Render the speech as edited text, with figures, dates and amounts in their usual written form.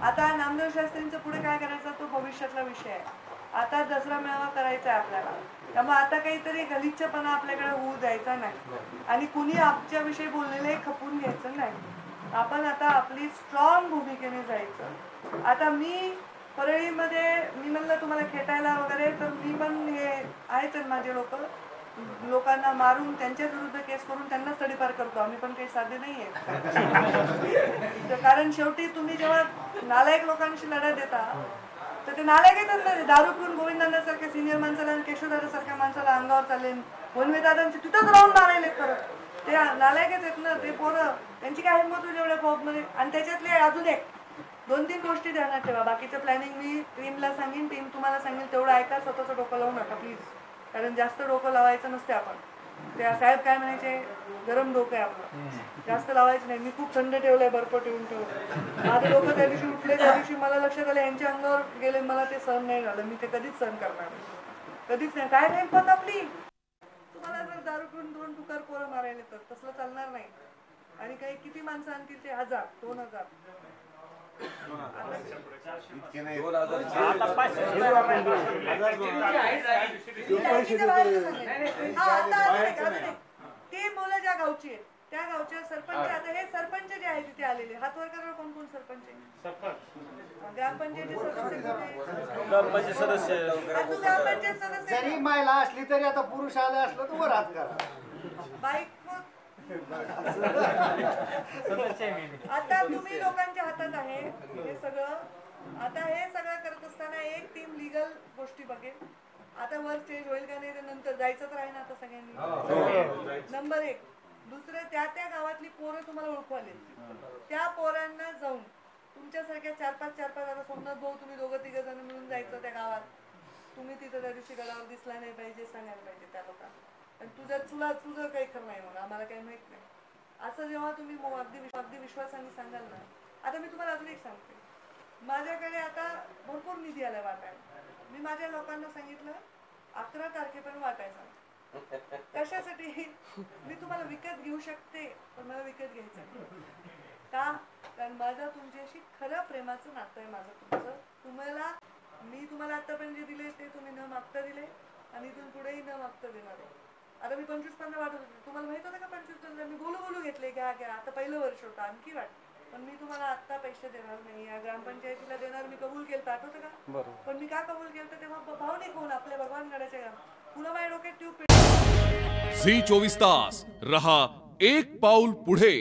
आता नामदेव शास्त्रींचं पुढे काय करायचं तो भविष्यातला विषय आहे. आता दसरा मेळावा करायचा आहे आपल्याला, त्यामुळे आता काहीतरी गलिच्छपणा आपल्याकडे होऊ द्यायचा नाही आणि कुणी आमच्याविषयी बोललेले खपून घ्यायचं नाही. आपण आता आपली स्ट्रॉंग भूमिकेने जायचं. आता मी परळीमध्ये मी म्हणलं तुम्हाला खेटायला वगैरे, तर मी पण हे आहेच माझे लोकांना मारून त्यांच्या विरुद्ध केस करून त्यांनाच तडीपार करतो. आम्ही पण काही साधे नाही आहे. कारण शेवटी तुम्ही जेव्हा नालायक लोकांशी लढा देता तर ते नालायक येतात ना. दारू पिऊन गोविंदांसारख्या सिनियर माणसाला आणि केशवदादासारख्या माणसाला अंगावर चालेल, वनवेदादांची तिथंच राहून मारायले परत. ते नालायकच आहेत ना ते पोरं. त्यांची काय हिंमत होईल एवढ्या पॉपमध्ये. आणि त्याच्यातले अजून एक 2-3 गोष्टी ध्यानात ठेवा. बाकीचं प्लॅनिंग मी टीमला सांगेन, टीम तुम्हाला सांगेल, तेवढं ऐका. स्वतःचं डोकं लावू नका प्लीज, कारण जास्त डोकं लावायचं नसते. आपण त्या साहेब काय म्हणायचे, गरम डोकं आहे आपलं, जास्त लावायचं नाही. मी खूप थंड ठेवलंय, बर्फ ठेवून माझं डोकं त्या दिवशी उठले, त्या दिवशी मला लक्षात आलं यांच्या अंगावर गेले, मला ते सहन नाही झालं. मी ते कधीच सहन करणार कधीच नाही. काय नाही पण आपली तुम्हाला जर दारू पिऊन 2 टुकार पोरं मारायला तर तसलं चालणार नाही. आणि काही किती माणसं आणतील ते 1000 2000 ते बोला ज्या गावची आहे त्या गावच्या सरपंच. आता हे सरपंच जे आहे तिथे आलेले हात वर करा. कोण कोण सरपंच आहे? ग्रामपंचायती सदस्य. ग्रामपंचायत सदस्य जरी महिला असली तरी आता पुरुष आले असलं तर वर हात करा. बाईक आता तुम्ही लोकांच्या हातात आहे हे सगळं. आता हे सगळं करत असताना एक टीम लिगल गोष्टी बघेल. आता वर स्टेज होईल का नाही ते नंतर जायचं तर आहे ना आता सगळ्यांनी. नंबर 1. दुसरं, त्या गावातली पोरं तुम्हाला ओळखू आले, त्या पोरांना जाऊन तुमच्यासारख्या 4-5 आता सोमनाथ भाऊ तुम्ही 2-3 जण मिळून जायचं त्या गावात. तुम्ही तिथं त्या दिवशी गडावर दिसला नाही पाहिजे, सांगायला पाहिजे त्या लोकांना. तुझं काही खरं नाही म्हणून आम्हाला काही माहित नाही असं जेव्हा तुम्ही अगदी विश्वासाने सांगाल ना. आता मी तुम्हाला अजून एक सांगते. माझ्याकडे आता भरपूर निधी आला वाटायला. मी माझ्या लोकांना सांगितलं 11 तारखेपर्यंत वाटायचा. कशासाठी? मी तुम्हाला विकत घेऊ शकते पण मला विकत घ्यायचं नाही. का? कारण माझं तुमच्याशी खरं प्रेमाचं नातं आहे. तुमचं मी तुम्हाला आतापर्यंत जे दिले ते तुम्ही न मागता दिले आणि इथून पुढेही न मागता देणार आहे. आता मी 25-15 वाटत होते. तुम्हाला माहित होतं का 25-15 मी बोलू घेतले घ्या. आता पहिलं वर्ष होतं आणखी वाट. पण मी तुम्हाला आता पैसे देणार नाही. या ग्रामपंचायतीला देणार मी कबूल केलं. आठवतं का? पण मी का कबूल केलं तेव्हा भावनिक होऊन आपल्या भगवानगडाच्या पुन्हा माझ्या डोक्यात ट्यूब. झी 24 तास रहा एक पाऊल पुढे.